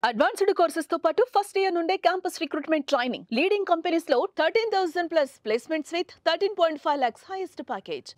Advanced courses తో పాటు first year నుండే campus recruitment training leading companies లో 13,000 plus placements with 13.5 lakhs highest package.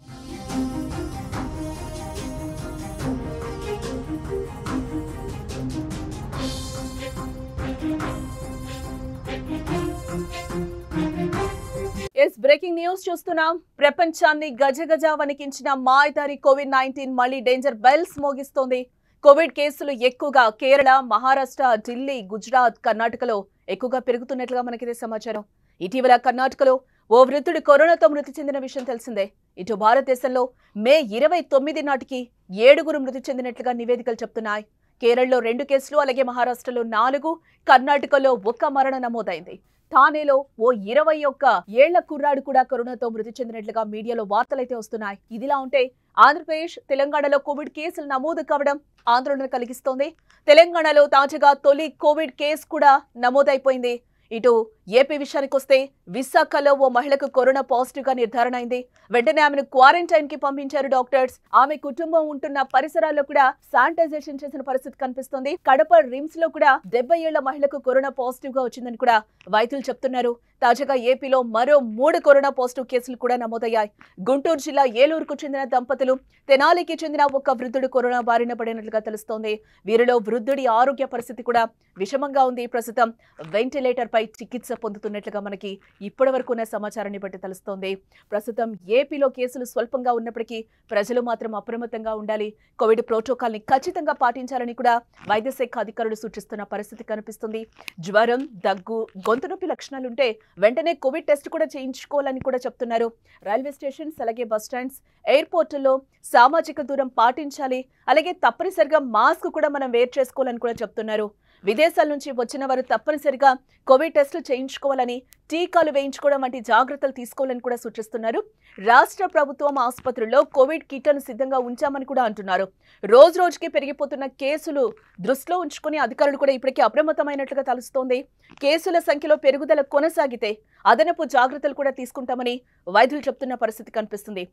Breaking news చూస్తున్నాం. ప్రపంచాన్ని గజగజ వణికించిన మాయదారి కోవిడ్-19 మళ్లీ డేంజర్ బెల్స్ మోగిస్తోంది. కోవిడ్ కేసులు ఎక్కువగా కేరళ, మహారాష్ట్ర, ఢిల్లీ, గుజరాత్, కర్ణాటకలో ఎక్కువగా పెరుగుతున్నట్లుగా మనకిదే సమాచారం. ఇటీవల కర్ణాటకలో ఓ వృద్ధుడు కరోనాతో మృతి చెందిన విషయం తెలిసిందే. ఇటు భారతదేశంలో మే 29 నాటికి 7 మృతి చెందినట్లుగా నివేదికలు చెప్తున్నాయి. కేరళలో 2 కేసులు, అలాగే మహారాష్ట్రలో 4, కర్ణాటకలో 1 మరణం నమోదైంది. ఠానేలో ఓ 21 ఏళ్ల కుర్రాడు కూడా కరోనాతో మృతి చెందినట్లుగా మీడియాలో వార్తలైతే వస్తున్నాయి. ఇదిలా ఉంటే ఆంధ్రప్రదేశ్, తెలంగాణలో కోవిడ్ కేసులు నమోదు కావడం ఆందోళన కలిగిస్తోంది. తెలంగాణలో తాజాగా తొలి కోవిడ్ కేసు కూడా నమోదైపోయింది. ఇటు ఏపీ విషయానికి వస్తే విశాఖలో ఓ మహిళకు కరోనా పాజిటివ్ గా నిర్ధారణ అయింది. వెంటనే ఆమెను క్వారంటైన్ కి పంపించారు డాక్టర్స్. ఆమె కుటుంబం ఉంటున్న పరిసరాల్లో కూడా శానిటైజేషన్ చేసిన పరిస్థితి కనిపిస్తుంది. కడప రిమ్స్ లో కూడా 70 ఏళ్ల మహిళకు కరోనా పాజిటివ్ గా వచ్చిందని కూడా వైద్యులు చెప్తున్నారు. తాజాగా ఏపీలో మరో 3 కరోనా పాజిటివ్ కేసులు కూడా నమోదయ్యాయి. గుంటూరు జిల్లా ఏలూరుకు చెందిన దంపతులు, తెనాలికి చెందిన ఒక వృద్ధుడు కరోనా బారిన పడినట్లుగా తెలుస్తోంది. వీరిలో వృద్ధుడి ఆరోగ్య పరిస్థితి కూడా విషమంగా ఉంది. ప్రస్తుతం వెంటిలేటర్ పై చికిత్స పొందుతున్నట్లుగా మనకి ఇప్పటి వరకు ఉన్న సమాచారాన్ని బట్టి తెలుస్తోంది. ప్రస్తుతం ఏపీలో కేసులు స్వల్పంగా ఉన్నప్పటికీ ప్రజలు మాత్రం అప్రమత్తంగా ఉండాలి. కోవిడ్ ప్రోటోకాల్ ని ఖచ్చితంగా పాటించాలని కూడా వైద్య శాఖ అధికారులు సూచిస్తున్న పరిస్థితి కనిపిస్తుంది. జ్వరం, దగ్గు, గొంతు నొప్పి లక్షణాలుంటే వెంటనే కోవిడ్ టెస్ట్ కూడా చేయించుకోవాలని కూడా చెప్తున్నారు. రైల్వే స్టేషన్స్, అలాగే బస్ స్టాండ్స్, ఎయిర్పోర్టుల్లో సామాజిక దూరం పాటించాలి. అలాగే తప్పనిసరిగా మాస్క్ కూడా మనం వేర్ చేసుకోవాలని కూడా చెప్తున్నారు. విదేశాల నుంచి వచ్చిన వారు తప్పనిసరిగా కోవిడ్ టెస్టులు చేయించుకోవాలని, టీకాలు వేయించుకోవడం వంటి జాగ్రత్తలు తీసుకోవాలని కూడా సూచిస్తున్నారు. రాష్ట్ర ప్రభుత్వం ఆసుపత్రుల్లో కోవిడ్ కిట్లను సిద్ధంగా ఉంచామని కూడా అంటున్నారు. రోజు రోజుకి పెరిగిపోతున్న కేసులు దృష్టిలో ఉంచుకుని అధికారులు కూడా ఇప్పటికే అప్రమత్తమైనట్లుగా తెలుస్తోంది. కేసుల సంఖ్యలో పెరుగుదల కొనసాగితే అదనపు జాగ్రత్తలు కూడా తీసుకుంటామని వైద్యులు చెప్తున్న పరిస్థితి కనిపిస్తుంది.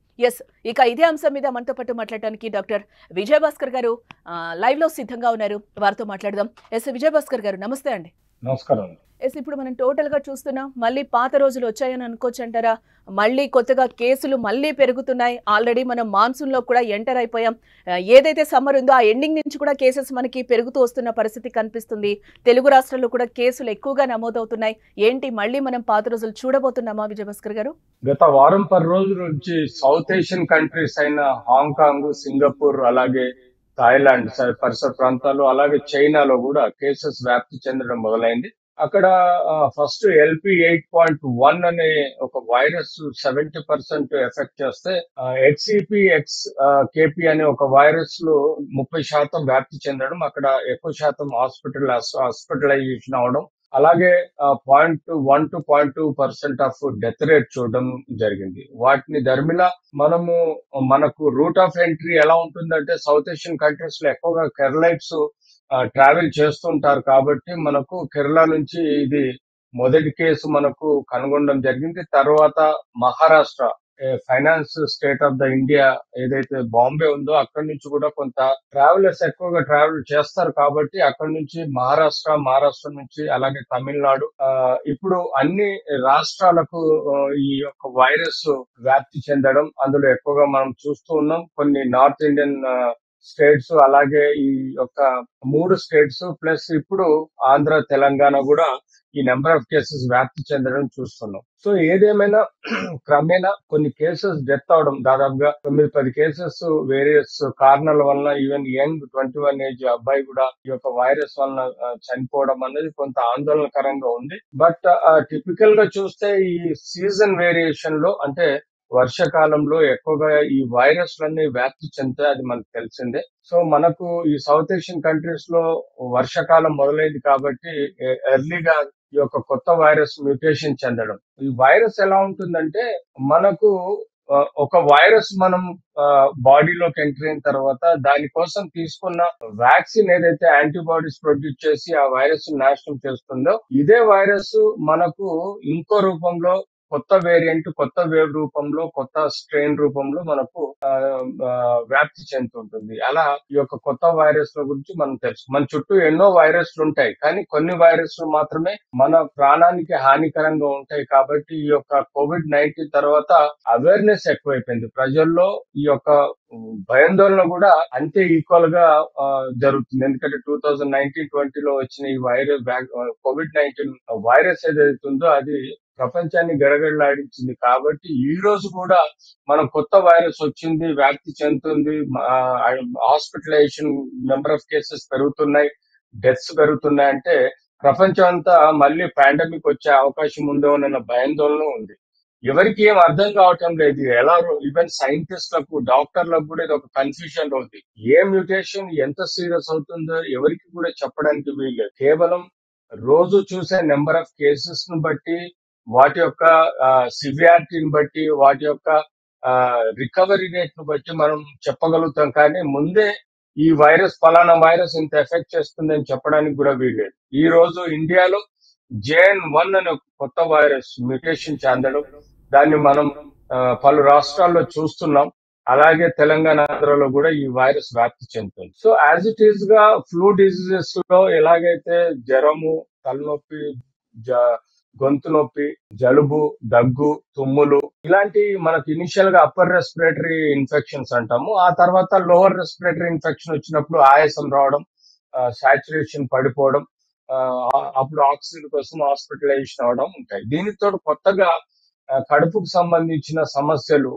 ఇక ఇదే అంశం మీద మనతో పాటు మాట్లాడడానికి డాక్టర్ విజయభాస్కర్ గారు లైవ్ లో సిద్ధంగా ఉన్నారు. వారితో మాట్లాడదాం. విజయభాస్కర్ గారు నమస్తే అండి. నమస్కారం. ఇప్పుడు మనం టోటల్ గా చూస్తున్నాం, మళ్ళీ పాత రోజులు వచ్చాయని అనుకోవచ్చు అంటారా? మళ్ళీ కొత్తగా కేసులు మళ్ళీ పెరుగుతున్నాయి. ఆల్రెడీ మనం మాన్సూన్ లో కూడా ఎంటర్ అయిపోయాం. ఏదైతే సమ్మర్ ఉందో ఆ ఎండింగ్ నుంచి కూడా కేసెస్ మనకి పెరుగుతూ వస్తున్న పరిస్థితి కనిపిస్తుంది. తెలుగు రాష్ట్రాల్లో కూడా కేసులు ఎక్కువగా నమోదవుతున్నాయి. ఏంటి మళ్ళీ మనం పాత రోజులు చూడబోతున్నామా విజయభాస్కర్ గారు? గత వారం 10 రోజుల నుంచి సౌత్ ఏషియన్ కంట్రీస్ అయిన హాంకాంగ్, సింగపూర్, అలాగే థాయిలాండ్ పరిసర ప్రాంతాలు, అలాగే చైనాలో కూడా కేసెస్ వ్యాప్తి చెందడం మొదలైంది. అక్కడ ఫస్ట్ LP8.1 అనే ఒక వైరస్ 70% ఎఫెక్ట్ చేస్తే XEP అనే ఒక వైరస్ లో 30% వ్యాప్తి చెందడం, అక్కడ ఎక్కువ శాతం హాస్పిటలైజేషన్ అవడం, అలాగే 0.1 to 0.2% ఆఫ్ డెత్ రేట్ చూడడం జరిగింది. వాటిని ధర్మిలా మనకు రూట్ ఆఫ్ ఎంట్రీ ఎలా ఉంటుందంటే సౌత్ ఏషియన్ కంట్రీస్ లో ఎక్కువగా కేరళైట్స్ ట్రావెల్ చేస్తుంటారు కాబట్టి మనకు కేరళ నుంచి ఇది మొదటి కేసు మనకు కనుగొనడం జరిగింది. తర్వాత Maharashtra, finance state of the India ఏదైతే బాంబే ఉందో అక్కడి నుంచి కూడా కొంత ట్రావెలర్స్ ఎక్కువగా ట్రావెల్ చేస్తారు కాబట్టి అక్కడి నుంచి మహారాష్ట్ర నుంచి అలాగే తమిళనాడు, ఇప్పుడు అన్ని రాష్ట్రాలకు ఈ యొక్క వైరస్ వ్యాప్తి చెందడం అందులో ఎక్కువగా మనం చూస్తూ ఉన్నాం. కొన్ని నార్త్ ఇండియన్ స్టేట్స్, అలాగే ఈ యొక్క 3 స్టేట్స్ ప్లస్ ఇప్పుడు ఆంధ్ర, తెలంగాణ కూడా ఈ నెంబర్ ఆఫ్ కేసెస్ వ్యాప్తి చెందడం చూస్తున్నాం. సో ఏదేమైనా క్రమేణా కొన్ని కేసెస్ డెత్ అవడం, దాదాపుగా 9-10 కేసెస్ వేరియస్ కారణాల వలన, ఈవెన్ యంగ్ 21 ఏజ్ అబ్బాయి కూడా ఈ యొక్క వైరస్ వలన చనిపోవడం అనేది కొంత ఆందోళనకరంగా ఉంది. బట్ టిపికల్ గా చూస్తే ఈ సీజన్ వేరియేషన్ లో, అంటే వర్షాకాలంలో ఎక్కువగా ఈ వైరస్లన్నీ వ్యాప్తి చెందుతాయి, అది మనకు తెలిసిందే. సో మనకు ఈ సౌత్ ఏషియన్ కంట్రీస్ లో వర్షాకాలం మొదలైంది కాబట్టి ఎర్లీగా ఈ యొక్క కొత్త వైరస్ మ్యూటేషన్ చెందడం. ఈ వైరస్ ఎలా ఉంటుందంటే మనకు ఒక వైరస్ మనం బాడీలోకి ఎంటర్ అయిన తర్వాత దానికోసం తీసుకున్న వ్యాక్సిన్ ఏదైతే యాంటీబాడీస్ ప్రొడ్యూస్ చేసి ఆ వైరస్ నాశనం చేస్తుందో, ఇదే వైరస్ మనకు ఇంకో రూపంలో కొత్త వేరియంట్, కొత్త వేవ్ రూపంలో, కొత్త స్ట్రెయిన్ రూపంలో మనకు వ్యాప్తి చెందుతుంటుంది. అలా ఈ యొక్క కొత్త వైరస్ల గురించి మనం తెలుసు. మన చుట్టూ ఎన్నో వైరస్లు ఉంటాయి, కానీ కొన్ని వైరస్లు మాత్రమే మన ప్రాణానికి హానికరంగా ఉంటాయి. కాబట్టి ఈ యొక్క COVID-19 తర్వాత అవేర్నెస్ ఎక్కువైపోయింది ప్రజల్లో. ఈ యొక్క భయాందోళన కూడా అంతే ఈక్వల్ గా జరుగుతుంది. ఎందుకంటే 2019-20 వచ్చిన ఈ COVID-19 వైరస్ ఏదైతుందో అది ప్రపంచాన్ని గడగడలాడించింది. కాబట్టి ఈ రోజు కూడా మనం కొత్త వైరస్ వచ్చింది, వ్యాప్తి చెందుతుంది, హాస్పిటలైజేషన్ నెంబర్ ఆఫ్ కేసెస్ పెరుగుతున్నాయి, డెత్స్ పెరుగుతున్నాయి అంటే ప్రపంచం అంతా మళ్ళీ పాండమిక్ వచ్చే అవకాశం ఉందో అన్న భయాందోళన ఉంది. ఎవరికి ఏం అర్థం కావటం లేదు. ఎలా ఈవెన్ సైంటిస్టులకు, డాక్టర్లకు కూడా ఇది ఒక కన్ఫ్యూజన్ ఉంది. ఏ మ్యూటేషన్ ఎంత సీరియస్ అవుతుందో ఎవరికి కూడా చెప్పడానికి వీల్లేదు. కేవలం రోజు చూసే నెంబర్ ఆఫ్ కేసెస్ ను బట్టి, వాటి యొక్క సివియారిటీని బట్టి, వాటి యొక్క రికవరీ రేట్ ను బట్టి మనం చెప్పగలుగుతాం. కానీ ముందే ఈ వైరస్, ఫలానా వైరస్ ఇంత ఎఫెక్ట్ చేస్తుందని చెప్పడానికి కూడా వీల్లేదు. ఈ రోజు ఇండియాలో JN.1 అనే ఒక కొత్త వైరస్ మ్యూటేషన్ చెందడం, దాన్ని మనం పలు రాష్ట్రాల్లో చూస్తున్నాం. అలాగే తెలంగాణ, ఆంధ్రలో కూడా ఈ వైరస్ వ్యాప్తి చెందుతుంది. సో యాజ్ ఇట్ ఈస్ గా ఫ్లూ డిసీజెస్ లో ఎలాగైతే జ్వరము, తలనొప్పి, గొంతు నొప్పి, జలుబు, దగ్గు, తుమ్ములు ఇలాంటి మనకు ఇనిషియల్ గా అప్పర్ రెస్పిరేటరీ ఇన్ఫెక్షన్స్ అంటాము. ఆ తర్వాత లోవర్ రెస్పిరేటరీ ఇన్ఫెక్షన్ వచ్చినప్పుడు ఆయాసం రావడం, సాచురేషన్ పడిపోవడం, అప్పుడు ఆక్సిజన్ కోసం హాస్పిటలైజేషన్ అవడం ఉంటాయి. దీనితో కొత్తగా కడుపుకు సంబంధించిన సమస్యలు,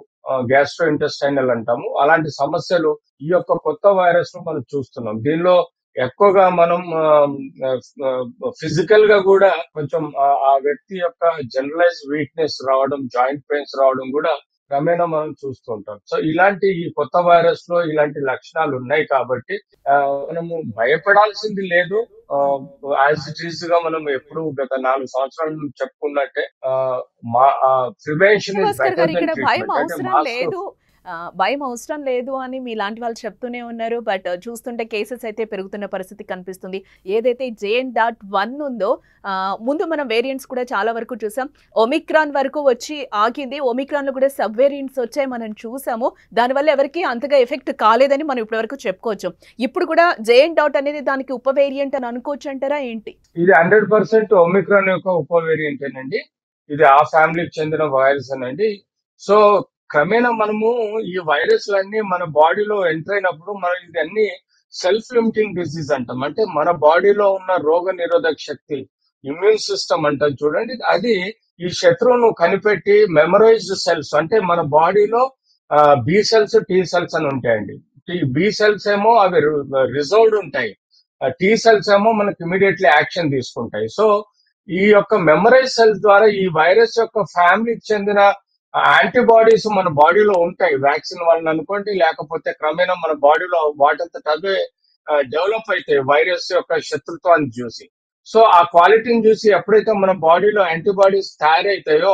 గ్యాస్ట్రో ఇంటెస్టైనల్ అంటాము, అలాంటి సమస్యలు ఈ యొక్క కొత్త వైరస్ ను మనం చూస్తున్నాం. దీనిలో ఎక్కువగా మనం ఫిజికల్ గా కూడా కొంచెం ఆ వ్యక్తి యొక్క జనరలైజ్ వీక్నెస్ రావడం, జాయింట్ పెయిన్స్ రావడం కూడా క్రమేణా మనం చూస్తూ ఉంటాం. సో ఇలాంటి ఈ కొత్త వైరస్ లో ఇలాంటి లక్షణాలు ఉన్నాయి కాబట్టి మనము భయపడాల్సింది లేదు. యాజ్ ఇట్ ఈస్ గా మనం ఎప్పుడు గత 4 సంవత్సరాల నుంచి చెప్పుకున్నట్టే ప్రివెన్షన్ ఇస్ భాస్కర్ బెటర్ గారు, ఇక్కడ దెన్ భయం ట్రీట్మెంట్. అంటే అవసరం మాస్క్ లేదు, భయం అవసరం లేదు అని మీలాంటి వాళ్ళు చెప్తూనే ఉన్నారు. బట్ చూస్తుంటే కేసెస్ అయితే పెరుగుతున్న పరిస్థితి కనిపిస్తుంది. ఏదైతే JN.1 ఉందో, ముందు మనం వేరియంట్స్ కూడా చాలా వరకు చూసాం. ఒమిక్రాన్ వరకు వచ్చి ఆగింది. ఒమిక్రాన్ లో కూడా సబ్ వేరియంట్స్ వచ్చాయి, మనం చూసాము. దానివల్ల ఎవరికి అంతగా ఎఫెక్ట్ కాలేదని మనం ఇప్పటి వరకు చెప్పుకోవచ్చు. ఇప్పుడు కూడా JN. అనేది దానికి ఉప వేరియంట్ అని అనుకోవచ్చు అంటారా ఏంటి? ఇది 100% ఒమిక్రాన్ యొక్క ఉప వేరియంట్ అండి. ఇది ఆ ఫ్యామిలీకి చెందిన వైరస్ అనండి. సో క్రమేణా మనము ఈ వైరస్లన్నీ మన బాడీలో ఎంటర్ అయినప్పుడు మనం ఇదన్నీ సెల్ఫ్ లిమిటింగ్ డిసీజ్ అంటాం. అంటే మన బాడీలో ఉన్న రోగ నిరోధక శక్తి, ఇమ్యూన్ సిస్టమ్ అంటాం చూడండి, అది ఈ శత్రువును కనిపెట్టి మెమరైజ్డ్ సెల్స్, అంటే మన బాడీలో బి సెల్స్, టీ సెల్స్ అని ఉంటాయండి. బి సెల్స్ ఏమో అవి రిజర్వ్డ్ ఉంటాయి, టీ సెల్స్ ఏమో మనకి ఇమీడియట్లీ యాక్షన్ తీసుకుంటాయి. సో ఈ యొక్క మెమరైజ్ సెల్స్ ద్వారా ఈ వైరస్ యొక్క ఫ్యామిలీకి చెందిన యాంటీబాడీస్ మన బాడీలో ఉంటాయి. వ్యాక్సిన్ వలన అనుకోండి, లేకపోతే క్రమేణా మన బాడీలో వాటంతట అవే డెవలప్ అవుతాయి వైరస్ యొక్క శత్రుత్వాన్ని చూసి. సో ఆ క్వాలిటీని చూసి ఎప్పుడైతే మన బాడీలో యాంటీబాడీస్ తయారవుతాయో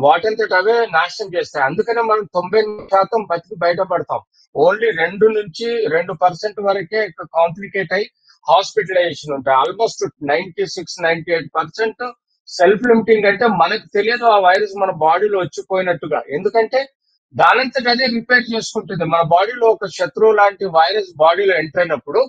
వాటంతట అవే నాశనం చేస్తాయి. అందుకనే మనం 90% బతికి బయటపడతాం. ఓన్లీ 2 నుంచి 2% వరకే కాంప్లికేట్ అయి హాస్పిటలైజేషన్ ఉంటాయి. ఆల్మోస్ట్ 96-98% సెల్ఫ్ లిమిటింగ్, అంటే మనకు తెలియదు ఆ వైరస్ మన బాడీలో వచ్చిపోయినట్టుగా. ఎందుకంటే దానంతట అదే రిపేర్ చేసుకుంటుంది. మన బాడీలో ఒక శత్రువు లాంటి వైరస్ బాడీలో ఎంటర్ అయినప్పుడు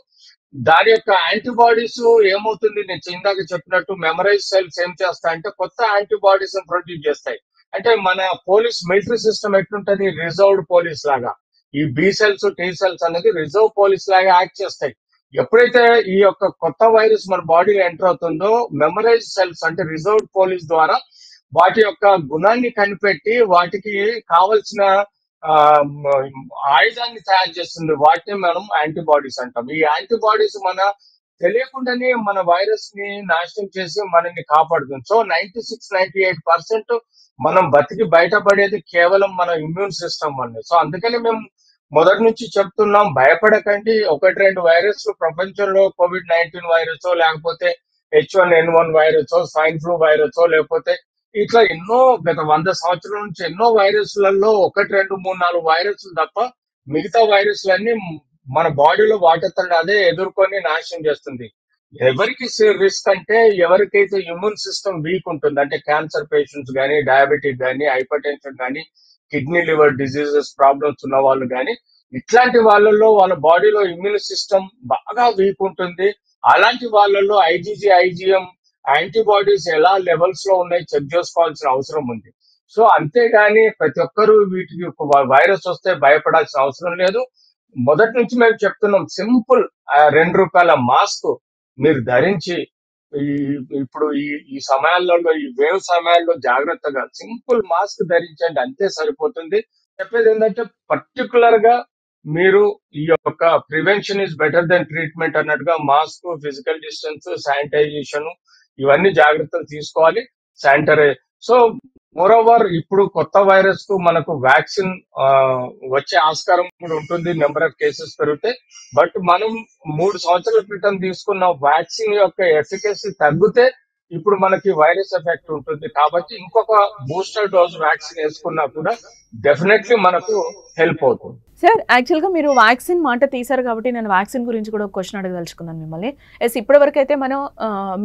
దాని యొక్క యాంటీబాడీస్ ఏమవుతుంది, నేను ఇందాక చెప్పినట్టు మెమరైజ్ సెల్స్ ఏం చేస్తాయంటే కొత్త యాంటీబాడీస్ ప్రొడ్యూస్ చేస్తాయి. అంటే మన పోలీస్ మిలిటరీ సిస్టమ్ ఎట్లుంటది, రిజర్వ్డ్ పోలీస్ లాగా ఈ బి సెల్స్, టీ సెల్స్ అనేది రిజర్వ్ పోలీస్ లాగా యాక్ట్ చేస్తాయి. ఎప్పుడైతే ఈ యొక్క కొత్త వైరస్ మన బాడీలో ఎంటర్ అవుతుందో మెమరైజ్ సెల్స్ అంటే రిజర్వ్డ్ పోలీస్ ద్వారా వాటి యొక్క గుణాన్ని కనిపెట్టి వాటికి కావలసిన ఆయుధాన్ని తయారు చేస్తుంది. వాటిని మనం యాంటీబాడీస్ అంటాం. ఈ యాంటీబాడీస్ మన తెలియకుండానే మన వైరస్ ని నాశనం చేసి మనల్ని కాపాడుతుంది. సో 96-98% మనం బతికి బయటపడేది కేవలం మన ఇమ్యూన్ సిస్టమ్ వల్లే. సో అందుకని మేము మొదటి నుంచి చెప్తున్నాం, భయపడకండి. 1-2 వైరస్లు ప్రపంచంలో COVID-19 వైరస్, లేకపోతే H1N1 virus, swine flu virus, లేకపోతే ఇట్లా ఎన్నో గత 100 సంవత్సరాల నుంచి ఎన్నో వైరస్లలో 1, 2, 3, 4 వైరస్లు తప్ప మిగతా వైరస్లన్నీ మన బాడీలో వాటంతట అదే ఎదుర్కొని నాశనం చేస్తుంది. ఎవరికి రిస్క్ అంటే ఎవరికైతే ఇమ్యూన్ సిస్టమ్ వీక్ ఉంటుంది, అంటే క్యాన్సర్ పేషెంట్స్ కానీ, డయాబెటిక్ కానీ, హైపర్ టెన్షన్ కానీ, కిడ్నీ లివర్ డిసీజెస్ ప్రాబ్లమ్స్ ఉన్న వాళ్ళు కానీ, ఇట్లాంటి వాళ్ళల్లో వాళ్ళ బాడీలో ఇమ్యూన్ సిస్టమ్ బాగా వీక్ ఉంటుంది. అలాంటి వాళ్ళల్లో ఐజీజీ, ఐజీఎం యాంటీబాడీస్ ఎలా లెవెల్స్ లో ఉన్నాయి చెక్ చేసుకోవాల్సిన అవసరం ఉంది. సో అంతేగాని ప్రతి ఒక్కరూ వీటికి వైరస్ వస్తే భయపడాల్సిన అవసరం లేదు. మొదటి నుంచి మేము చెప్తున్నాం, సింపుల్ ₹2 మాస్క్ మీరు ధరించి ఈ ఇప్పుడు ఈ సమయాలలో, ఈ వేవ్ సమయాల్లో జాగ్రత్తగా సింపుల్ మాస్క్ ధరించండి, అంతే సరిపోతుంది. చెప్పేది ఏంటంటే పర్టికులర్ గా మీరు ఈ యొక్క prevention is better than treatment అన్నట్టుగా మాస్క్, ఫిజికల్ డిస్టెన్స్, శానిటైజేషన్ ఇవన్నీ జాగ్రత్తలు తీసుకోవాలి. సో మోరోవర్ ఇప్పుడు కొత్త వైరస్ కు మనకు వ్యాక్సిన్ వచ్చే ఆస్కారం కూడా ఉంటుంది, నెంబర్ ఆఫ్ కేసెస్ పెరిగితే. బట్ మనం 3 సంవత్సరాల క్రితం తీసుకున్న వ్యాక్సిన్ యొక్క ఎఫికసీ తగ్గితే ఇప్పుడు మనకి వైరస్ ఎఫెక్ట్ ఉంటుంది. కాబట్టి ఇంకొక బూస్టర్ డోస్ వ్యాక్సిన్ వేసుకున్నా కూడా డెఫినెట్లీ మనకు హెల్ప్ అవుతుంది. సార్, యాక్చువల్గా మీరు వ్యాక్సిన్ మాట తీశారు కాబట్టి నేను వ్యాక్సిన్ గురించి కూడా ఒక క్వశ్చన్ అడగదలుచుకున్నాను మిమ్మల్ని. ఇప్పటివరకు అయితే మనం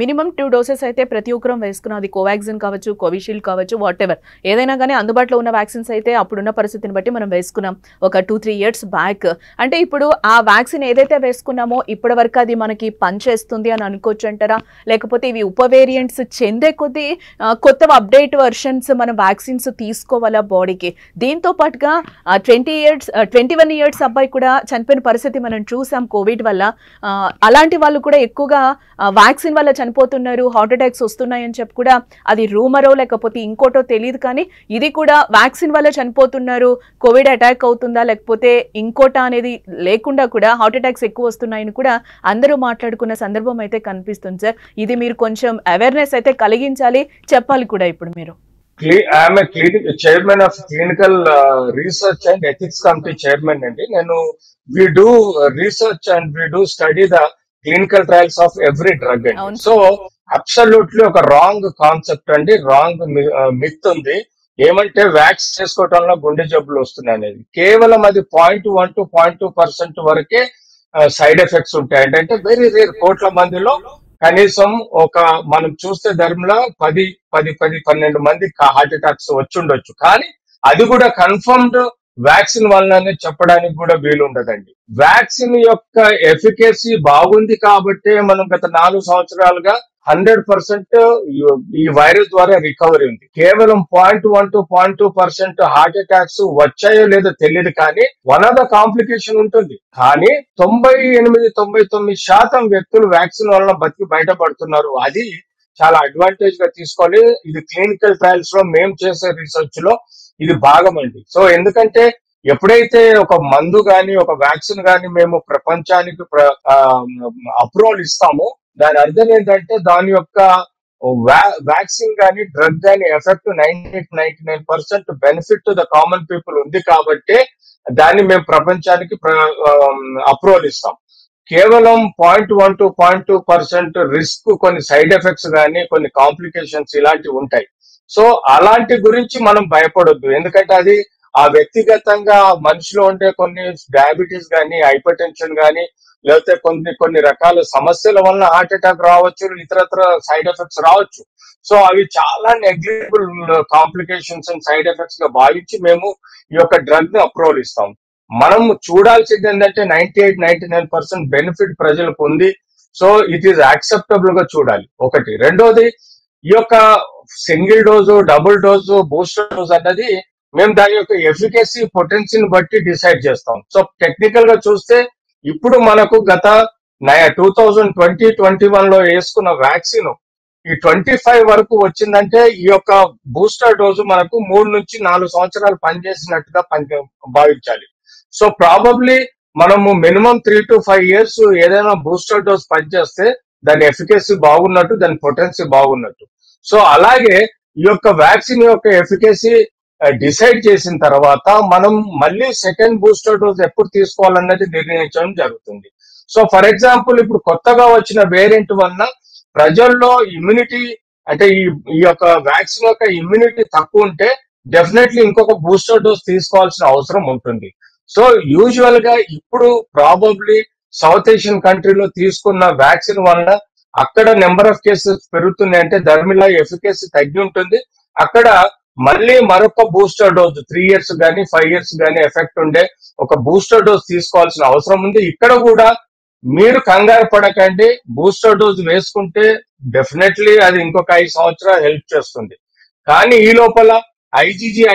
మినిమం 2 డోసెస్ అయితే ప్రతి ఒక్కరం వేసుకున్నాం. అది కోవాక్సిన్ కావచ్చు, కోవిషీల్డ్ కావచ్చు, వాట్ ఎవర్ ఏదైనా కానీ అందుబాటులో ఉన్న వ్యాక్సిన్స్ అయితే అప్పుడున్న పరిస్థితిని బట్టి మనం వేసుకున్నాం ఒక 2-3 ఇయర్స్ బ్యాక్. అంటే ఇప్పుడు ఆ వ్యాక్సిన్ ఏదైతే వేసుకున్నామో ఇప్పటివరకు అది మనకి పనిచేస్తుంది అని అనుకోవచ్చు అంటారా? లేకపోతే ఇవి ఉప వేరియంట్స్ చెందే కొద్దీ కొత్త అప్డేట్ వర్షన్స్ మన వ్యాక్సిన్స్ తీసుకోవాలా బాడీకి? దీంతో పాటుగా 21 ఇయర్స్ అబ్బాయి కూడా చనిపోయిన పరిస్థితి మనం చూసాం కోవిడ్ వల్ల. అలాంటి వాళ్ళు కూడా ఎక్కువగా వ్యాక్సిన్ వల్ల చనిపోతున్నారు, హార్ట్ అటాక్స్ వస్తున్నాయని చెప్పి కూడా అది రూమరో లేకపోతే ఇంకోటో తెలియదు, కానీ ఇది కూడా వ్యాక్సిన్ వల్ల చనిపోతున్నారు, కోవిడ్ అటాక్ అవుతుందా లేకపోతే ఇంకోటా అనేది లేకుండా కూడా హార్ట్ అటాక్స్ ఎక్కువ వస్తున్నాయని కూడా అందరూ మాట్లాడుకున్న సందర్భం అయితే కనిపిస్తుంది. సార్, ఇది మీరు కొంచెం అవేర్నెస్ అయితే కలిగించాలి, చెప్పాలి కూడా ఇప్పుడు మీరు. I'm chairman of clinical research and ethics committee chairman అండి. నేను we do research and we do study the clinical trials of every drug అండి. సో అబ్సల్యూట్లీ ఒక రాంగ్ కాన్సెప్ట్ అండి, రాంగ్ మిత్ ఉంది. ఏమంటే వ్యాక్సిన్ చేసుకోవటంలో గుండె జబ్బులు వస్తున్నాయి అనేది కేవలం అది 0.1 to 0.2% వరకే సైడ్ ఎఫెక్ట్స్ ఉంటాయి. అంటే వెరీ రేర్, కోట్ల మందిలో కనీసం ఒక మనం చూస్తే ధర్మలో 12 మంది హార్ట్ అటాక్స్ వచ్చుండొచ్చు. కానీ అది కూడా కన్ఫర్మ్డ్ వ్యాక్సిన్ వల్లనే చెప్పడానికి కూడా వీలు ఉండదండి. వ్యాక్సిన్ యొక్క ఎఫికసీ బాగుంది కాబట్టే మనం గత 4 సంవత్సరాలుగా 100% ఈ వైరస్ ద్వారా రికవరీ ఉంది. కేవలం 0.1 to 0.2% హార్ట్ అటాక్స్ వచ్చాయో లేదో తెలియదు, కానీ వన్ ఆఫ్ ద కాంప్లికేషన్ ఉంటుంది. కానీ 98-99% వ్యక్తులు వ్యాక్సిన్ వలన బతికి బయటపడుతున్నారు. అది చాలా అడ్వాంటేజ్ గా తీసుకోవాలి. ఇది క్లినికల్ ట్రయల్స్ లో మేము చేసే రీసెర్చ్ లో ఇది భాగం అండి. సో ఎందుకంటే ఎప్పుడైతే ఒక మందు గాని ఒక వ్యాక్సిన్ గాని మేము ప్రపంచానికి అప్రూవల్ ఇస్తామో దాని అర్థం ఏంటంటే దాని యొక్క వ్యాక్సిన్ గాని డ్రగ్ గాని effect 98-99% benefit to the common people ఉంది కాబట్టి దాన్ని మేము ప్రపంచానికి అప్రూవల్ ఇస్తాం. కేవలం 0.1 to 0.2% రిస్క్, కొన్ని సైడ్ ఎఫెక్ట్స్ గానీ, కొన్ని కాంప్లికేషన్స్ ఇలాంటివి ఉంటాయి. సో అలాంటి గురించి మనం భయపడొద్దు. ఎందుకంటే అది ఆ వ్యక్తిగతంగా మనిషిలో ఉండే కొన్ని డయాబెటీస్ గానీ, హైపర్ టెన్షన్ గానీ, లేకపోతే కొన్ని రకాల సమస్యల వలన హార్ట్ అటాక్ రావచ్చు, ఇతరత్ర సైడ్ ఎఫెక్ట్స్ రావచ్చు. సో అవి చాలా negligible complications and side effects గా భావించి మేము ఈ యొక్క డ్రగ్ ని అప్రూవల్ ఇస్తాం. మనం చూడాల్సింది ఏంటంటే 98-99% బెనిఫిట్ ప్రజలకు ఉంది. సో ఇట్ ఈస్ యాక్సెప్టబుల్ గా చూడాలి ఒకటి. రెండోది, ఈ యొక్క single dose, double dose, booster dose అన్నది మేము దాని యొక్క ఎఫికసీ పొటెన్షియల్ బట్టి డిసైడ్ చేస్తాం. సో టెక్నికల్ గా చూస్తే ఇప్పుడు మనకు గత 2020-21 లో వేసుకున్న వ్యాక్సిన్ ఈ 25 వరకు వచ్చిందంటే ఈ యొక్క బూస్టర్ డోసు మనకు 3 నుంచి 4 సంవత్సరాలు పనిచేసినట్టుగా భావించాలి. సో ప్రాబబ్లీ మనము మినిమం 3 to 5 years ఏదైనా బూస్టర్ డోస్ పనిచేస్తే దాని ఎఫికసీ బాగున్నట్టు, దాని పొటెన్సీ బాగున్నట్టు. సో అలాగే ఈ యొక్క వ్యాక్సిన్ యొక్క ఎఫికసీ డిసైడ్ చేసిన తర్వాత మనం మళ్ళీ సెకండ్ బూస్టర్ డోస్ ఎప్పుడు తీసుకోవాలన్నది నిర్ణయించడం జరుగుతుంది. సో ఫర్ ఎగ్జాంపుల్ ఇప్పుడు కొత్తగా వచ్చిన వేరియంట్ వలన ప్రజల్లో ఇమ్యూనిటీ, అంటే ఈ యొక్క వ్యాక్సిన్ యొక్క ఇమ్యూనిటీ తక్కువ ఉంటే డెఫినెట్లీ ఇంకొక బూస్టర్ డోస్ తీసుకోవాల్సిన అవసరం ఉంటుంది. సో యూజువల్ గా ఇప్పుడు ప్రాబబ్లీ సౌత్ ఏషియన్ కంట్రీలో తీసుకున్న వ్యాక్సిన్ వలన అక్కడ నెంబర్ ఆఫ్ కేసెస్ పెరుగుతున్నాయి అంటే ధర్మిలా ఎఫికసీ తగ్గి ఉంటుంది. అక్కడ మళ్ళీ మరొక బూస్టర్ డోస్ 3 years కానీ 5 years కానీ ఎఫెక్ట్ ఉండే ఒక బూస్టర్ డోస్ తీసుకోవాల్సిన అవసరం ఉంది. ఇక్కడ కూడా మీరు కంగారు పడకండి. బూస్టర్ డోస్ వేసుకుంటే డెఫినెట్లీ అది ఇంకొక 5 సంవత్సరాలు హెల్ప్ చేస్తుంది. కానీ ఈ లోపల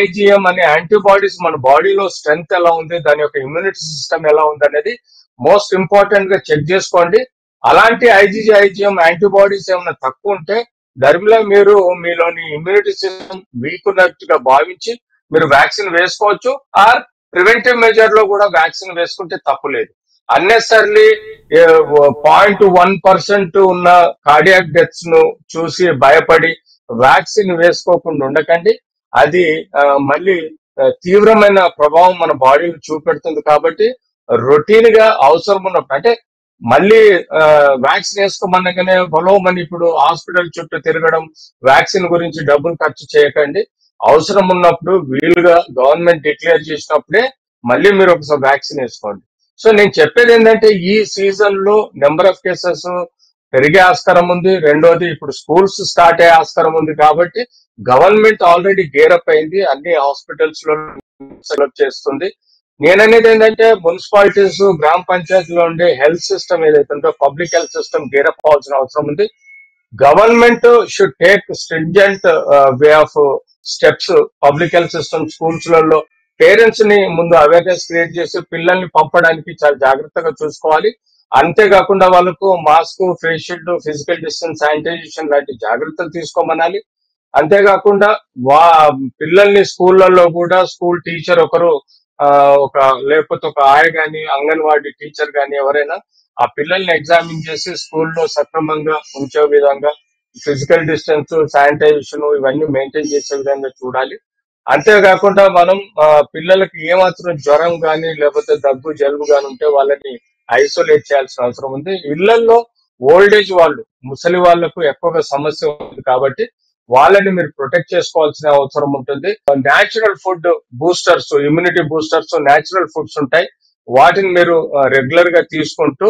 ఐజీఎం అనే యాంటీబాడీస్ మన బాడీలో స్ట్రెంగ్త్ ఎలా ఉంది, దాని యొక్క ఇమ్యూనిటీ సిస్టమ్ ఎలా ఉంది అనేది మోస్ట్ ఇంపార్టెంట్ గా చెక్ చేసుకోండి. అలాంటి ఐజీఎం యాంటీబాడీస్ ఏమైనా తక్కువ ఉంటే ధర్మిలా మీరు మీలోని ఇమ్యూనిటీ సిస్టమ్ వీక్ ఉన్నట్టుగా భావించి మీరు వ్యాక్సిన్ వేసుకోవచ్చు. ఆర్ ప్రివెంటివ్ మెజర్ లో కూడా వ్యాక్సిన్ వేసుకుంటే తప్పులేదు. అన్నెసర్లీ 0.1% ఉన్న కార్డియాక్ డెత్స్ ను చూసి భయపడి వ్యాక్సిన్ వేసుకోకుండా ఉండకండి. అది మళ్ళీ తీవ్రమైన ప్రభావం మన బాడీలో చూపెడుతుంది. కాబట్టి రొటీన్ గా అవసరం ఉన్నప్పుడు అంటే మళ్ళీ వ్యాక్సిన్ వేసుకోమనగానే పొలవమని ఇప్పుడు హాస్పిటల్ చుట్టూ తిరగడం, వ్యాక్సిన్ గురించి డబ్బులు ఖర్చు చేయకండి. అవసరం ఉన్నప్పుడు వీలుగా గవర్నమెంట్ డిక్లేర్ చేసినప్పుడే మళ్ళీ మీరు ఒకసారి వ్యాక్సిన్ వేసుకోండి. సో నేను చెప్పేది ఏంటంటే ఈ సీజన్ లో నెంబర్ ఆఫ్ కేసెస్ పెరిగే ఆస్కారం ఉంది. రెండోది ఇప్పుడు స్కూల్స్ స్టార్ట్ అయ్యే ఆస్కారం ఉంది. కాబట్టి గవర్నమెంట్ ఆల్రెడీ గేరప్ అయింది, అన్ని హాస్పిటల్స్ లో సెలెక్ట్ చేస్తుంది. నేననేది ఏంటంటే మున్సిపాలిటీస్, గ్రామ పంచాయతీలో ఉండే హెల్త్ సిస్టమ్ ఏదైతే ఉందో పబ్లిక్ హెల్త్ సిస్టమ్ గేరప్ అవ్వాల్సిన అవసరం ఉంది. Government should take stringent way of steps. Public health system schools లలో పేరెంట్స్ ని ముందు అవేర్నెస్ క్రియేట్ చేసి పిల్లల్ని పంపడానికి చాలా జాగ్రత్తగా చూసుకోవాలి. అంతేకాకుండా వాళ్ళకు mask, face shield, physical distance, sanitization లాంటి జాగ్రత్తలు తీసుకోమనాలి. అంతేకాకుండా పిల్లల్ని స్కూళ్ళల్లో కూడా స్కూల్ టీచర్ ఒకరు ఒక లేకపోతే ఒక ఆయ గాని, అంగన్వాడీ టీచర్ గాని ఎవరైనా ఆ పిల్లల్ని ఎగ్జామిన్ చేసి స్కూల్లో సక్రమంగా ఉంచే విధంగా ఫిజికల్ డిస్టెన్స్, శానిటైజేషన్ ఇవన్నీ మెయింటైన్ చేసే విధంగా చూడాలి. అంతేకాకుండా మనం పిల్లలకి ఏమాత్రం జ్వరం కానీ లేకపోతే దగ్గు, జలుబు కానీ ఉంటే వాళ్ళని ఐసోలేట్ చేయాల్సిన అవసరం ఉంది. ఇళ్లలో ఓల్డ్ ఏజ్ వాళ్ళు, ముసలి వాళ్లకు ఎక్కువగా సమస్య ఉంది కాబట్టి వాళ్ళని మీరు ప్రొటెక్ట్ చేసుకోవాల్సిన అవసరం ఉంటుంది. Natural food boosters, immunity boosters, natural foods ఉంటాయి. వాటిని మీరు రెగ్యులర్ గా తీసుకుంటూ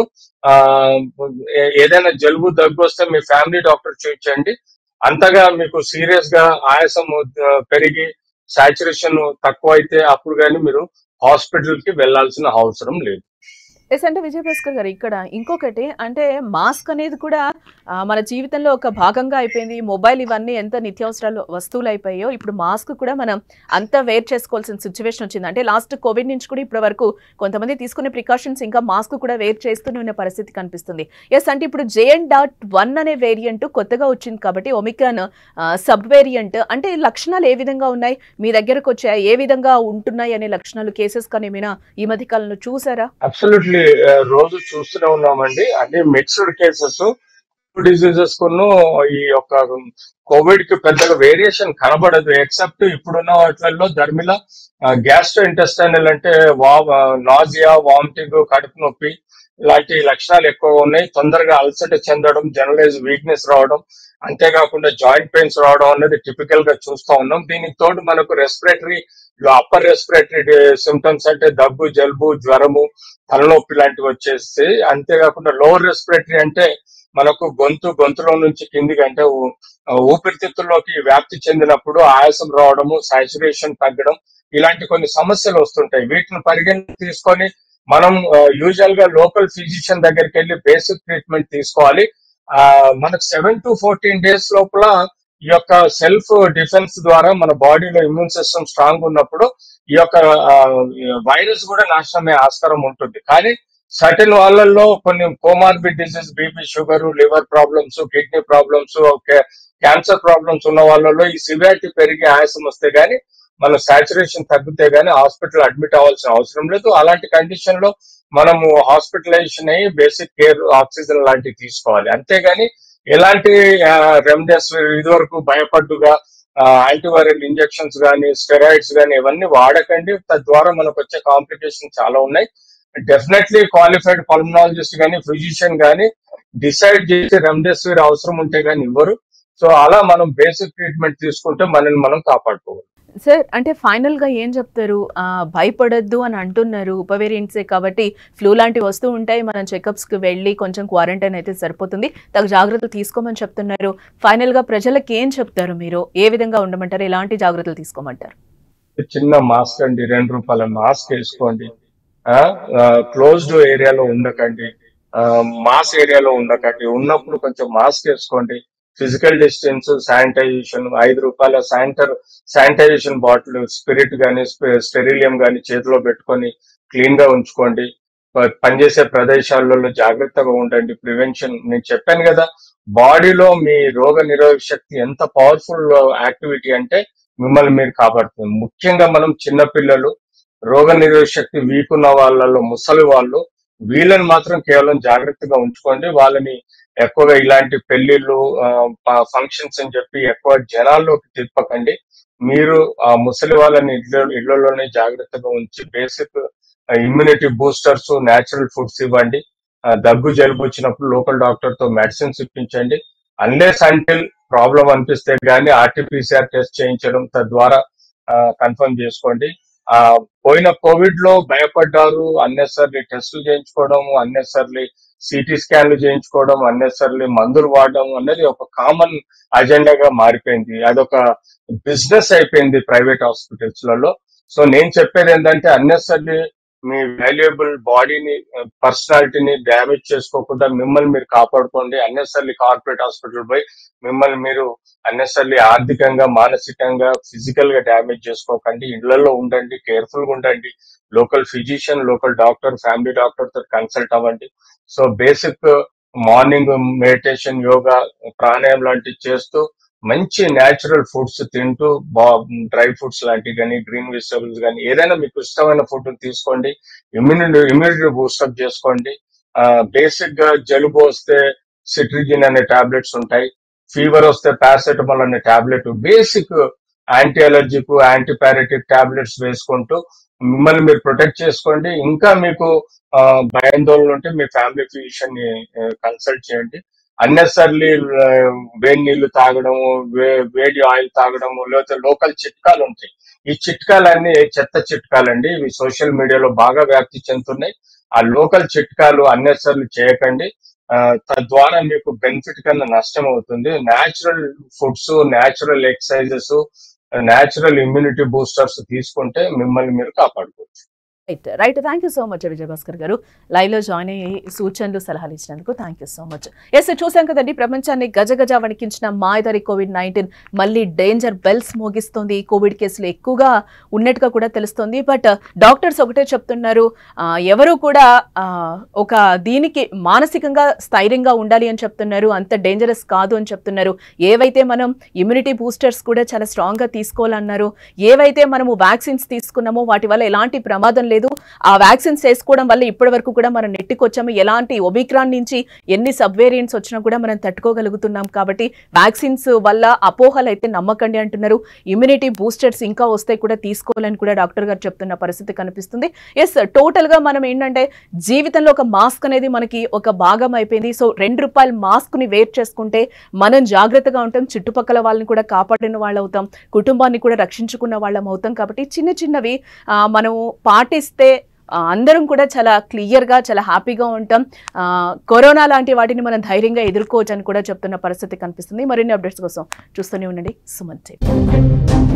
ఏదైనా జలుబు, దగ్గు వస్తే మీ ఫ్యామిలీ డాక్టర్ చూపించండి. అంతగా మీకు సీరియస్ గా ఆయాసం పెరిగి సాచురేషన్ తక్కువ అయితే అప్పుడు కానీ మీరు హాస్పిటల్ కి వెళ్లాల్సిన అవసరం లేదు. ఎస్ అంటే విజయభాస్కర్ గారు ఇక్కడ ఇంకొకటి అంటే మాస్క్ అనేది కూడా మన జీవితంలో ఒక భాగంగా అయిపోయింది. మొబైల్ ఇవన్నీ ఎంత నిత్యావసరాలు వస్తువులు అయిపోయాయో ఇప్పుడు మాస్క్ కూడా మనం అంత వేర్ చేసుకోవాల్సిన సిచ్యువేషన్ వచ్చింది. అంటే లాస్ట్ కోవిడ్ నుంచి కూడా ఇప్పటి వరకు కొంతమంది తీసుకునే ప్రికాషన్స్ ఇంకా మాస్క్ కూడా వేర్ చేస్తూనే ఉన్న పరిస్థితి కనిపిస్తుంది. ఎస్ అంటే ఇప్పుడు JN.1 అనే వేరియంట్ కొత్తగా వచ్చింది కాబట్టి ఒమిక్రాన్ సబ్ వేరియంట్ అంటే లక్షణాలు ఏ విధంగా ఉన్నాయి, మీ దగ్గరకు వచ్చాయి, ఏ విధంగా ఉంటున్నాయి అనే లక్షణాలు కేసెస్ కానీ ఏమైనా ఈ మధ్య కాలంలో చూసారా? అబ్సల్యూట్లీ రోజు చూస్తూనే ఉన్నామండి. అన్ని మిక్స్డ్ కేసెస్. డిసీజెస్ కును ఈ యొక్క కోవిడ్ కి పెద్దగా వేరియేషన్ కనబడదు. ఎక్సెప్ట్ ఇప్పుడున్న వాటిల్లో ధర్మిలా గ్యాస్ట్రో ఇంటెస్టైనల్ అంటే నాజియా, వామిటింగ్, కడుపు నొప్పి ఇలాంటి లక్షణాలు ఎక్కువగా ఉన్నాయి. తొందరగా అలసట చెందడం, జనరలైజ్ వీక్నెస్ రావడం, అంతేకాకుండా జాయింట్ పెయిన్స్ రావడం అనేది టిపికల్ గా చూస్తూ ఉన్నాం. దీనికి తోడు మనకు రెస్పిరేటరీ అప్పర్ రెస్పిరేటరీ సిమ్టమ్స్ అంటే దగ్గు, జలుబు, జ్వరము, తలనొప్పి లాంటివి వచ్చేసి, అంతేకాకుండా లోవర్ రెస్పిరేటరీ అంటే మనకు గొంతులో నుంచి కిందికి అంటే ఊపిరితిత్తుల్లోకి వ్యాప్తి చెందినప్పుడు ఆయాసం రావడము, సాచురేషన్ తగ్గడం ఇలాంటి కొన్ని సమస్యలు వస్తుంటాయి. వీటిని పరిగణన తీసుకొని మనం యూజువల్ గా లోకల్ ఫిజిషియన్ దగ్గరికి వెళ్ళి బేసిక్ ట్రీట్మెంట్ తీసుకోవాలి. మనకు 7 to 14 days లోపల ఈ యొక్క సెల్ఫ్ డిఫెన్స్ ద్వారా మన బాడీలో ఇమ్యూన్ సిస్టమ్ స్ట్రాంగ్ ఉన్నప్పుడు ఈ యొక్క వైరస్ కూడా నాశనమే ఆస్కారం ఉంటుంది. కానీ సర్టెన్ వాళ్ళల్లో కొన్ని comorbid disease, BP, sugar, liver problems, kidney problems, cancer problems ఉన్న వాళ్ళలో ఈ సివియారిటీ పెరిగి ఆయాసం వస్తే గానీ మన సాచురేషన్ తగ్గితే గానీ హాస్పిటల్ అడ్మిట్ అవ్వాల్సిన అవసరం లేదు. అలాంటి కండిషన్ లో మనము హాస్పిటలైజేషన్ అయ్యి బేసిక్ కేర్, ఆక్సిజన్ లాంటివి తీసుకోవాలి. అంతేగాని ఎలాంటి రెమ్డెసివిర్ ఇదివరకు భయపడ్డుగా యాంటీవైరల్ ఇంజెక్షన్స్ కానీ, స్టెరాయిడ్స్ కానీ ఇవన్నీ వాడకండి. తద్వారా మనకు వచ్చే కాంప్లికేషన్ చాలా ఉన్నాయి. డెఫినెట్లీ క్వాలిఫైడ్ పల్మనాలజిస్ట్ కానీ, ఫిజిషియన్ కానీ డిసైడ్ చేసి రెమ్డెసివిర్ అవసరం ఉంటే కానీ ఇవ్వరు. సో అలా మనం బేసిక్ ట్రీట్మెంట్ తీసుకుంటే మనల్ని మనం కాపాడుకోవాలి. సార్ అంటే ఫైనల్ గా ఏం చెప్తారు? భయపడొద్దు అని అంటున్నారు. ఉప వేరియంట్సే కాబట్టి ఫ్లూ లాంటివి వస్తూ ఉంటాయి. మనం చెకప్స్ కి వెళ్ళి కొంచెం క్వారంటైన్ అయితే సరిపోతుంది. తగు జాగ్రత్తలు తీసుకోమని చెప్తున్నారు. ఫైనల్ గా ప్రజలకు ఏం చెప్తారు మీరు? ఏ విధంగా ఉండమంటారు? ఎలాంటి జాగ్రత్తలు తీసుకోమంటారు? చిన్న మాస్క్ అండి, ₹2 మాస్క్ వేసుకోండి. క్లోజ్డ్ ఏరియాలో ఉండకండి, మాస్ ఏరియాలో ఉండకండి. ఉన్నప్పుడు కొంచెం మాస్క్ వేసుకోండి. Physical distance, sanitization, ₹5 sanitization bottle, spirit గానీ స్టెరిలియం గానీ చేతిలో పెట్టుకొని క్లీన్ గా ఉంచుకోండి. పనిచేసే ప్రదేశాలలో జాగ్రత్తగా ఉండండి. ప్రివెన్షన్ నేను చెప్పాను కదా, బాడీలో మీ రోగ నిరోధక శక్తి ఎంత పవర్ఫుల్ యాక్టివిటీ అంటే మిమ్మల్ని మీరు కాపాడుతుంది. ముఖ్యంగా మనం చిన్నపిల్లలు, రోగ నిరోధక శక్తి వీక్ ఉన్న వాళ్ళలో ముసలి వాళ్ళు, వీళ్ళని మాత్రం కేవలం జాగ్రత్తగా ఉంచుకోండి. వాళ్ళని ఎక్కువగా ఇలాంటి పెళ్లిళ్ళు, ఫంక్షన్స్ అని చెప్పి ఎక్కువ జనాల్లోకి తిప్పకండి. మీరు ఆ ముసలి వాళ్ళని ఇళ్లలోనే జాగ్రత్తగా ఉంచి basic immunity boosters, natural foods ఇవ్వండి. దగ్గు జలుబు వచ్చినప్పుడు లోకల్ డాక్టర్ తో మెడిసిన్స్ ఇప్పించండి. అన్లెస్ అంటిల్ ప్రాబ్లం అనిపిస్తే గానీ ఆర్టీపీసీఆర్ టెస్ట్ చేయించడం, తద్వారా కన్ఫర్మ్ చేసుకోండి. ఆ పోయిన కోవిడ్ లో భయపడ్డారు, అన్నెసర్లీ టెస్టులు చేయించుకోవడం, అన్నెసర్లీ సిటీ స్కాన్లు చేయించుకోవడం, అన్నెసర్లీ మందులు వాడడం అనేది ఒక కామన్ అజెండాగా మారిపోయింది. అదొక బిజినెస్ అయిపోయింది ప్రైవేట్ హాస్పిటల్స్ లలో. సో నేను చెప్పేది ఏంటంటే అన్నెసర్లీ మీ వాల్యుయబుల్ బాడీని, పర్సనాలిటీని డ్యామేజ్ చేసుకోకుండా మిమ్మల్ని మీరు కాపాడుకోండి. అన్నెసర్లీ కార్పొరేట్ హాస్పిటల్ పోయి మిమ్మల్ని మీరు అన్నెసర్లీ ఆర్థికంగా, మానసికంగా, ఫిజికల్ గా డ్యామేజ్ చేసుకోకండి. ఇళ్లలో ఉండండి, కేర్ఫుల్ గా ఉండండి. Local physician, local doctor, family doctor తో కన్సల్ట్ అవ్వండి. So basic morning meditation, yoga, ప్రాణాయామం లాంటివి చేస్తూ మంచి న్యాచురల్ ఫుడ్స్ తింటూ, డ్రై ఫ్రూట్స్ లాంటివి కానీ, గ్రీన్ వెజిటబుల్స్ కానీ, ఏదైనా మీకు ఇష్టమైన ఫుడ్ తీసుకోండి. ఇమ్యూనిటీ బూస్టప్ చేసుకోండి. బేసిక్ గా జలుబు వస్తే సిట్రిజిన్ అనే టాబ్లెట్స్ ఉంటాయి. ఫీవర్ వస్తే పారాసెటమాల్ అనే tablet, basic anti allergic, antipyretic tablets వేసుకుంటూ మిమ్మల్ని మీరు ప్రొటెక్ట్ చేసుకోండి. ఇంకా మీకు భయాందోళన ఉంటే మీ ఫ్యామిలీ ఫిజిషియన్ ని కన్సల్ట్ చేయండి. అన్నెసర్లీ వేడి నీళ్లు తాగడము, వేడి ఆయిల్ తాగడము, లేకపోతే లోకల్ చిట్కాలు ఉంటాయి. ఈ చిట్కాలన్నీ చెత్త చిట్కాలండి. ఇవి సోషల్ మీడియాలో బాగా వ్యాప్తి చెందుతున్నాయి. ఆ లోకల్ చిట్కాలు అన్నెసర్లీ చేయకండి. తద్వారా మీకు బెనిఫిట్ కన్నా నష్టం అవుతుంది. Natural foods, natural exercises, natural immunity boosters తీసుకుంటే మిమ్మల్ని మీరు కాపాడుకోవచ్చు. Right right thank you so much Vijayabhaskar garu. Live లో జాయిన్ అయ్యి సూచనలు, సలహాలు ఇచ్చినందుకు thank you so much. Yes చూసాం కదండి, ప్రపంచాన్ని గజగజ వణికించిన మాయదారి కోవిడ్-19 మళ్ళీ డేంజర్ బెల్స్ మోగిస్తోంది. కోవిడ్ కేసులు ఎక్కువగా ఉన్నట్టుగా కూడా తెలుస్తోంది. బట్ డాక్టర్స్ ఒకటే చెప్తున్నారు, ఎవరు కూడా ఒక దీనికి మానసికంగా స్థైర్యంగా ఉండాలి అని చెప్తున్నారు. అంత డేంజరస్ కాదు అని చెప్తున్నారు. ఏవైతే మనం ఇమ్యూనిటీ బూస్టర్స్ కూడా చాలా స్ట్రాంగ్ గా తీసుకోవాలన్నారు. ఏవైతే మనము వ్యాక్సిన్స్ తీసుకున్నామో వాటి వల్ల ఎలాంటి ప్రమాదం లేదు. ఆ వ్యాక్సిన్స్ వేసుకోవడం వల్ల ఇప్పటి వరకు కూడా మనం నెట్టుకొచ్చాము. ఎలాంటి ఒమిక్రాన్ నుంచి ఎన్ని సబ్ వేరియంట్స్ వచ్చినా కూడా మనం తట్టుకోగలుగుతున్నాం. కాబట్టి వ్యాక్సిన్స్ వల్ల అపోహలు అయితే నమ్మకండి అంటున్నారు. ఇమ్యూనిటీ బూస్టర్స్ ఇంకా వస్తే కూడా తీసుకోవాలని కూడా డాక్టర్ గారు చెప్తున్న పరిస్థితి కనిపిస్తుంది. ఎస్ టోటల్ గా మనం ఏంటంటే జీవితంలో ఒక మాస్క్ అనేది మనకి ఒక భాగం అయిపోయింది. సో ₹2 మాస్క్ ని వేర్ చేసుకుంటే మనం జాగ్రత్తగా ఉంటాం, చుట్టుపక్కల వాళ్ళని కూడా కాపాడిన వాళ్ళు అవుతాం, కుటుంబాన్ని కూడా రక్షించుకున్న వాళ్ళం అవుతాం. కాబట్టి చిన్న చిన్నవి మనం పాటిస్తే అందరం కూడా చాలా క్లియర్ గా, చాలా హ్యాపీగా ఉంటాం. కరోనా లాంటి వాటిని మనం ధైర్యంగా ఎదుర్కోవచ్చు అని కూడా చెప్తున్న పరిస్థితి కనిపిస్తుంది. మరిన్ని అప్డేట్స్ కోసం చూస్తూనే ఉండండి సుమన్ టీవీ.